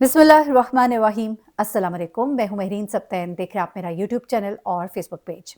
बिस्मिल्लाहिर्रहमानिर्रहीम। अस्सलाम वालेकुम। मैं हूं महरीन सब्तैन। देख रहे हैं आप मेरा यूट्यूब चैनल और फेसबुक पेज।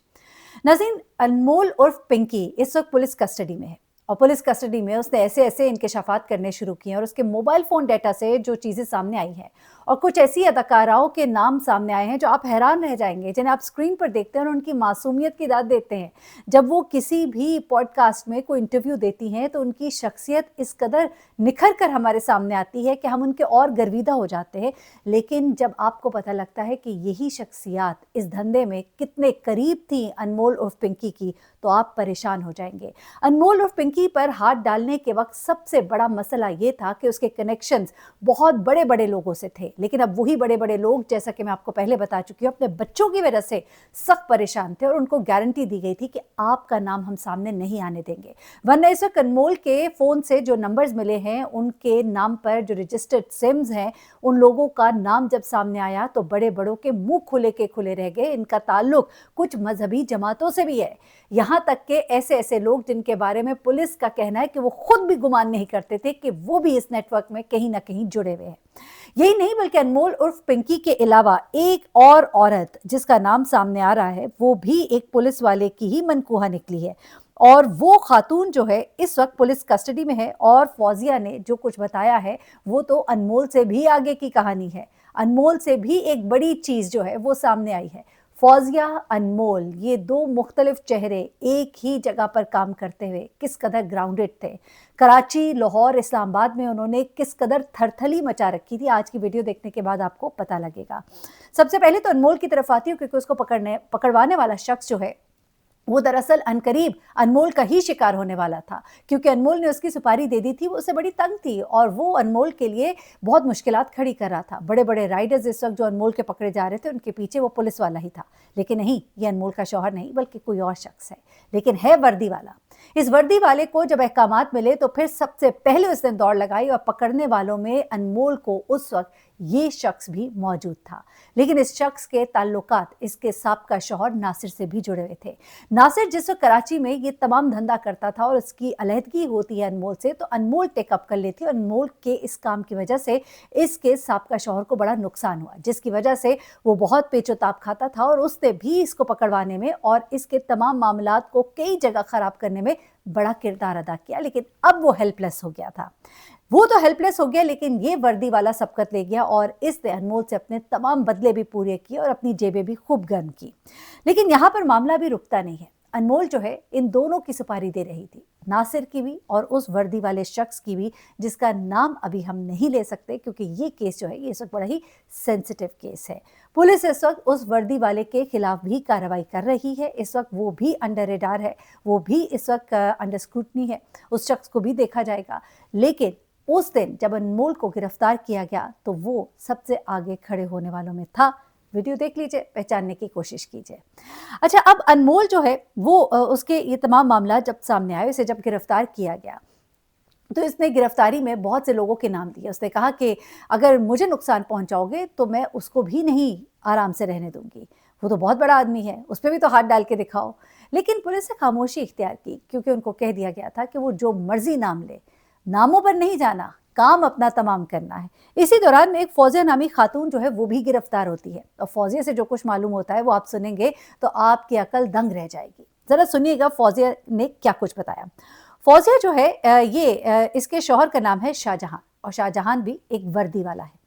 नाज़रीन, अनमोल उर्फ पिंकी इस वक्त पुलिस कस्टडी में है और पुलिस कस्टडी में उसने ऐसे ऐसे इंकशाफात करने शुरू किए और उसके मोबाइल फ़ोन डाटा से जो चीज़ें सामने आई हैं और कुछ ऐसी अदाकाराओं के नाम सामने आए हैं जो आप हैरान रह जाएंगे, जिन्हें आप स्क्रीन पर देखते हैं और उनकी मासूमियत की दाद देते हैं। जब वो किसी भी पॉडकास्ट में कोई इंटरव्यू देती हैं तो उनकी शख्सियत इस कदर निखर कर हमारे सामने आती है कि हम उनके और गर्विदा हो जाते हैं। लेकिन जब आपको पता लगता है कि यही शख्सियात इस धंधे में कितने करीब थी अनमोल उर्फ पिंकी की, तो आप परेशान हो जाएंगे। अनमोल उर्फ पिंकी पर हाथ डालने के वक्त सबसे बड़ा मसला ये था कि उसके कनेक्शंस बहुत बड़े बड़े लोगों से थे, लेकिन अब वही बड़े बड़े लोग, जैसा कि मैं आपको पहले बता चुकी हूँ, अपने बच्चों की वजह से सख्त परेशान थे और उनको गारंटी दी गई थी कि आपका नाम हम सामने नहीं आने देंगे। वरना इस वक्त अनमोल के फ़ोन से जो नंबर्स मिले हैं, उनके नाम पर जो रजिस्टर्ड सिम्स हैं, उन लोगों का नाम जब सामने आया तो बड़े बड़ों के मुंह खुले के खुले रह गए। इनका ताल्लुक कुछ मजहबी जमातों से भी है, यहाँ तक कि ऐसे ऐसे लोग जिनके बारे में पुलिस का कहना है कि वो खुद भी गुमान नहीं करते थे कि वो भी इस नेटवर्क में कहीं ना कहीं जुड़े हुए हैं। यही नहीं, बल्कि अनमोल उर्फ पिंकी के अलावा एक और औरत जिसका नाम सामने आ रहा है, वो भी एक पुलिस वाले की ही मनकूहा निकली है और वो खातून जो है इस वक्त पुलिस कस्टडी में है। और फौजिया ने जो कुछ बताया है वो तो अनमोल से भी आगे की कहानी है। अनमोल से भी एक बड़ी चीज जो है वो सामने आई है। फौजिया, अनमोल, ये दो मुख्तलिफ चेहरे एक ही जगह पर काम करते हुए किस कदर ग्राउंडेड थे। कराची, लाहौर, इस्लामाबाद में उन्होंने किस कदर थरथली मचा रखी थी, आज की वीडियो देखने के बाद आपको पता लगेगा। सबसे पहले तो अनमोल की तरफ आती हूँ, क्योंकि उसको पकड़वाने वाला शख्स जो है वो दरअसल अनकरीब अनमोल का ही शिकार होने वाला था, क्योंकि अनमोल ने उसकी सुपारी दे दी थी। वो उससे बड़ी तंग थी और वो अनमोल के लिए बहुत मुश्किलात खड़ी कर रहा था। बड़े बड़े राइडर्स इस वक्त जो अनमोल के पकड़े जा रहे थे, उनके पीछे वो पुलिस वाला ही था। लेकिन नहीं, ये अनमोल का शौहर नहीं बल्कि कोई और शख्स है, लेकिन है वर्दी वाला। इस वर्दी वाले को जब अहकामात मिले तो फिर सबसे पहले उसने दौड़ लगाई और पकड़ने वालों में अनमोल को उस वक्त ये शख्स भी मौजूद था। लेकिन इस शख्स के ताल्लुकात इसके साबका शौहर नासिर से भी जुड़े हुए थे। नासिर जिस वक्त कराची में ये तमाम धंधा करता था और उसकी अलहदगी होती है अनमोल से, तो अनमोल टेकअप कर लेती है। अनमोल के इस काम की वजह से इसके साबका शौहर को बड़ा नुकसान हुआ, जिसकी वजह से वो बहुत पेचोताप खाता था और उसने भी इसको पकड़वाने में और इसके तमाम मामलात को कई जगह खराब करने में बड़ा किरदार अदा किया। लेकिन अब वो हेल्पलेस हो गया था। वो तो हेल्पलेस हो गया, लेकिन ये वर्दी वाला सबकत ले गया और इसने अनमोल से अपने तमाम बदले भी पूरे किए और अपनी जेबें भी खूब गर्म की। लेकिन यहाँ पर मामला भी रुकता नहीं है। अनमोल जो है इन दोनों की सुपारी दे रही थी, नासिर की भी और उस वर्दी वाले शख्स की भी, जिसका नाम अभी हम नहीं ले सकते क्योंकि ये केस जो है ये इस वक्त बड़ा ही सेंसिटिव केस है। पुलिस इस वक्त उस वर्दी वाले के खिलाफ भी कार्रवाई कर रही है। इस वक्त वो भी अंडर रेडार है, वो भी इस वक्त अंडर स्क्रूटनी है। उस शख्स को भी देखा जाएगा। लेकिन उस दिन जब अनमोल को गिरफ्तार किया गया तो वो सबसे आगे खड़े होने वालों में था। वीडियो देख लीजिए, पहचानने की कोशिश कीजिए। अच्छा, अब अनमोल जो है वो उसके ये तमाम मामला जब सामने आए, उसे जब गिरफ्तार किया गया तो इसने गिरफ्तारी में बहुत से लोगों के नाम दिए। उसने कहा कि अगर मुझे नुकसान पहुंचाओगे तो मैं उसको भी नहीं आराम से रहने दूंगी, वो तो बहुत बड़ा आदमी है, उस पर भी तो हाथ डाल के दिखाओ। लेकिन पुलिस ने खामोशी इख्तियार की, क्योंकि उनको कह दिया गया था कि वो जो मर्जी नाम ले, नामों पर नहीं जाना, काम अपना तमाम करना है। इसी दौरान एक फौजिया नामी खातून जो है वो भी गिरफ्तार होती है और फौजिया से जो कुछ मालूम होता है वो आप सुनेंगे तो आपकी अकल दंग रह जाएगी। जरा सुनिएगा फौजिया ने क्या कुछ बताया। फौजिया जो है इसके शौहर का नाम है शाहजहां और शाहजहां भी एक वर्दी वाला है।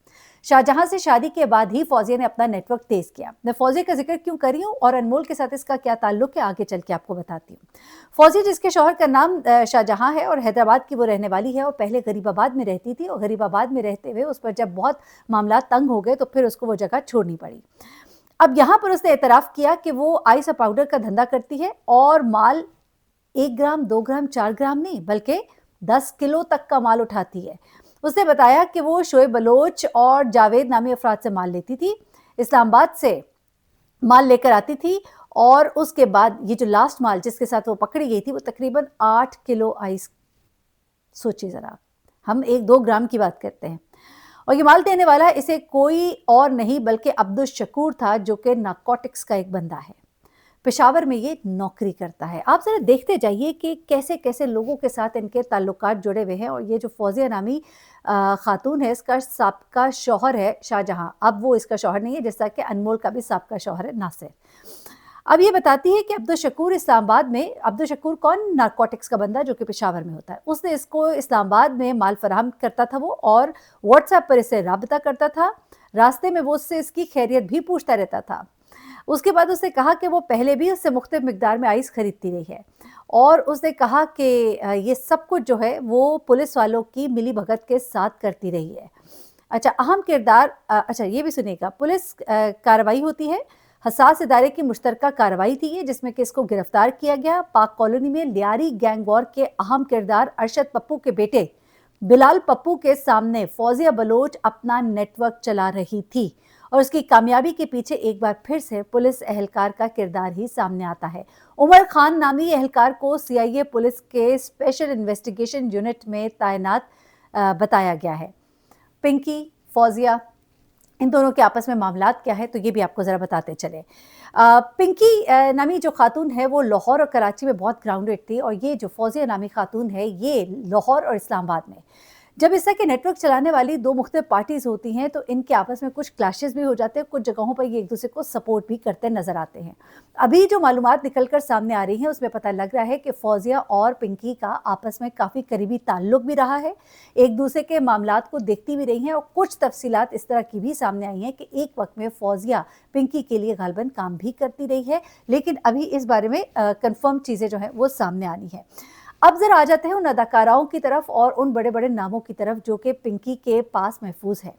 शाहजहां से शादी के बाद ही फौजिया ने अपना नेटवर्क तेज किया। मैं फौजिया का जिक्र क्यों कर रही हूँ और अनमोल के साथ इसका क्या ताल्लुक है, आगे चल के आपको बताती हूँ। फौजिया, जिसके शौहर का नाम शाहजहां है और हैदराबाद की वो रहने वाली है और पहले गरीबाबाद में रहती थी और गरीबाबाद में रहते हुए उस पर जब बहुत मामला तंग हो गए तो फिर उसको वो जगह छोड़नी पड़ी। अब यहाँ पर उसने एतराफ़ किया कि वो आइस और पाउडर का धंधा करती है और माल 1 ग्राम, 2 ग्राम, 4 ग्राम नहीं बल्कि 10 किलो तक का माल उठाती है। उसने बताया कि वो शोएब बलोच और जावेद नामी अफराद से माल लेती थी, इस्लामाबाद से माल लेकर आती थी और उसके बाद ये जो लास्ट माल जिसके साथ वो पकड़ी गई थी वो तकरीबन 8 किलो आइस। सोचिए ज़रा, हम 1-2 ग्राम की बात करते हैं। और ये माल देने वाला इसे कोई और नहीं बल्कि अब्दुल शकूर था, जो कि नारकोटिक्स का एक बंदा है। पेशावर में ये नौकरी करता है। आप ज़रा देखते जाइए कि कैसे कैसे लोगों के साथ इनके ताल्लुकात जुड़े हुए हैं। और ये जो फौजिया नामी खातून है, इसका साबका शौहर है शाहजहां, अब वो इसका शौहर नहीं है, जैसा कि अनमोल का भी साबका शौहर है नासिर। अब ये बताती है कि अब्दुल शकूर इस्लामाबाद में, अब्दुल शकूर कौन, नारकोटिक्स का बंदा जो कि पेशावर में होता है, उसने इसको इस्लामाबाद में माल फराहम करता था वो, और व्हाट्सएप पर इससे राब्ता करता था। रास्ते में वो उससे इसकी खैरियत भी पूछता रहता था। उसके बाद उसने कहा कि वो पहले भी उससे मुख्तलिफ मिकदार में आइस खरीदती रही है, और उसने कहा कि ये सब कुछ जो है वो पुलिस वालों की मिली भगत के साथ करती रही है। अच्छा, अहम किरदार, अच्छा ये भी सुनिएगा। पुलिस कार्रवाई होती है, हसास इदारे की मुश्तरका कार्रवाई थी ये, जिसमें कि इसको गिरफ्तार किया गया। पाक कॉलोनी में लियारी गैंग वॉर के अहम किरदार अरशद पप्पू के बेटे बिलाल पप्पू के सामने फौजिया बलोच अपना नेटवर्क चला रही थी, और उसकी कामयाबी के पीछे एक बार फिर से पुलिस एहलकार का किरदार ही सामने आता है। उमर खान नामी एहलकार को सीआईए पुलिस के स्पेशल इन्वेस्टिगेशन यूनिट में तैनात बताया गया है। पिंकी, फौजिया, इन दोनों के आपस में मामलात क्या है, तो ये भी आपको ज़रा बताते चले। पिंकी नामी जो खातून है वो लाहौर और कराची में बहुत ग्राउंडेड थी, और ये जो फौजिया नामी खातून है ये लाहौर और इस्लामाबाद में। जब इस तरह के नेटवर्क चलाने वाली दो मुख्तलिफ पार्टीज़ होती हैं तो इनके आपस में कुछ क्लैशेस भी हो जाते हैं, कुछ जगहों पर ये एक दूसरे को सपोर्ट भी करते नजर आते हैं। अभी जो मालूमात निकल कर सामने आ रही हैं उसमें पता लग रहा है कि फौजिया और पिंकी का आपस में काफ़ी करीबी ताल्लुक भी रहा है, एक दूसरे के मामलात को देखती भी रही हैं, और कुछ तफसीलात इस तरह की भी सामने आई हैं कि एक वक्त में फौजिया पिंकी के लिए गालबन काम भी करती रही है, लेकिन अभी इस बारे में कन्फर्म चीज़ें जो हैं वो सामने आनी है। अब जरा आ जाते हैं उन अदाकाराओं की तरफ और उन बड़े बड़े नामों की तरफ जो कि पिंकी के पास महफूज है।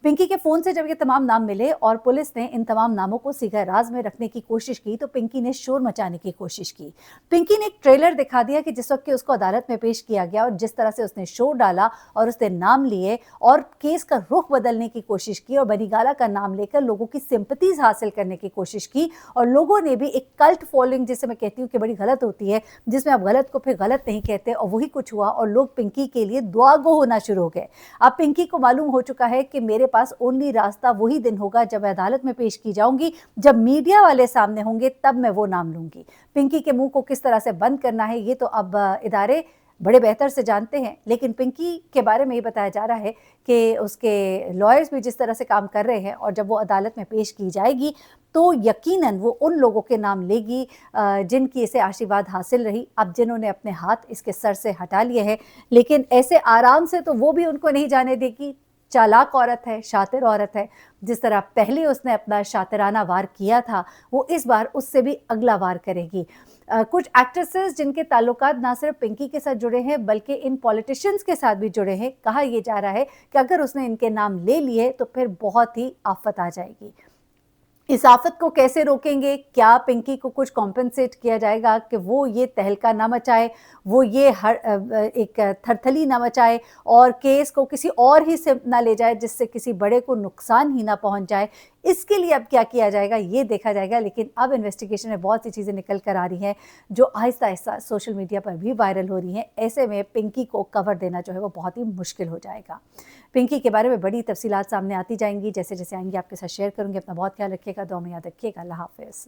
पिंकी के फ़ोन से जब ये तमाम नाम मिले और पुलिस ने इन तमाम नामों को सीधा राज में रखने की कोशिश की, तो पिंकी ने शोर मचाने की कोशिश की। पिंकी ने एक ट्रेलर दिखा दिया कि जिस वक्त उसको अदालत में पेश किया गया, और जिस तरह से उसने शोर डाला और उसने नाम लिए और केस का रुख बदलने की कोशिश की, और बनीगाला का नाम लेकर लोगों की सिंपैथीज हासिल करने की कोशिश की। और लोगों ने भी एक कल्ट फॉलोइंग, जिसे मैं कहती हूँ कि बड़ी गलत होती है, जिसमें आप गलत को फिर गलत नहीं कहते, और वही कुछ हुआ और लोग पिंकी के लिए दुआ गो होना शुरू हो गए। अब पिंकी को मालूम हो चुका है कि मेरे पास ओनली रास्ता वही दिन होगा जब मैं अदालत में पेश की जाऊंगी, जब मीडिया वाले सामने होंगे तब मैं वो नाम लूंगी। पिंकी के मुंह को किस तरह से बंद करना है ये तो अब इदारे बड़े बेहतर से जानते हैं, लेकिन पिंकी के बारे में ये बताया जा रहा है कि उसके लॉयर्स भी जिस तरह से काम कर रहे हैं, और जब वो अदालत में पेश की जाएगी तो यकीनन वो उन लोगों के नाम लेगी जिनकी इसे आशीर्वाद हासिल रही, अब जिन्होंने अपने हाथ इसके सर से हटा लिए हैं, लेकिन ऐसे आराम से तो वो भी उनको नहीं जाने देगी। चालाक औरत है, शातिर औरत है, जिस तरह पहले उसने अपना शातिराना वार किया था, वो इस बार उससे भी अगला वार करेगी। कुछ एक्ट्रेसेस जिनके ताल्लुकात ना सिर्फ पिंकी के साथ जुड़े हैं बल्कि इन पॉलिटिशियंस के साथ भी जुड़े हैं, कहा यह जा रहा है कि अगर उसने इनके नाम ले लिए तो फिर बहुत ही आफत आ जाएगी। इस आफत को कैसे रोकेंगे? क्या पिंकी को कुछ कॉम्पेंसेट किया जाएगा कि वो ये तहलका ना मचाए, वो ये एक थरथली ना मचाए और केस को किसी और ही से ना ले जाए जिससे किसी बड़े को नुकसान ही ना पहुंच जाए? इसके लिए अब क्या किया जाएगा ये देखा जाएगा। लेकिन अब इन्वेस्टिगेशन में बहुत सी चीज़ें निकल कर आ रही हैं जो आहिस्ता आहिस्ता सोशल मीडिया पर भी वायरल हो रही हैं। ऐसे में पिंकी को कवर देना जो है वो बहुत ही मुश्किल हो जाएगा। पिंकी के बारे में बड़ी तफसीलात सामने आती जाएंगी, जैसे जैसे आएंगी आपके साथ शेयर करूंगी। अपना बहुत ख्याल रखिएगा, दुआ में याद रखिएगा। अल्लाह हाफिज़।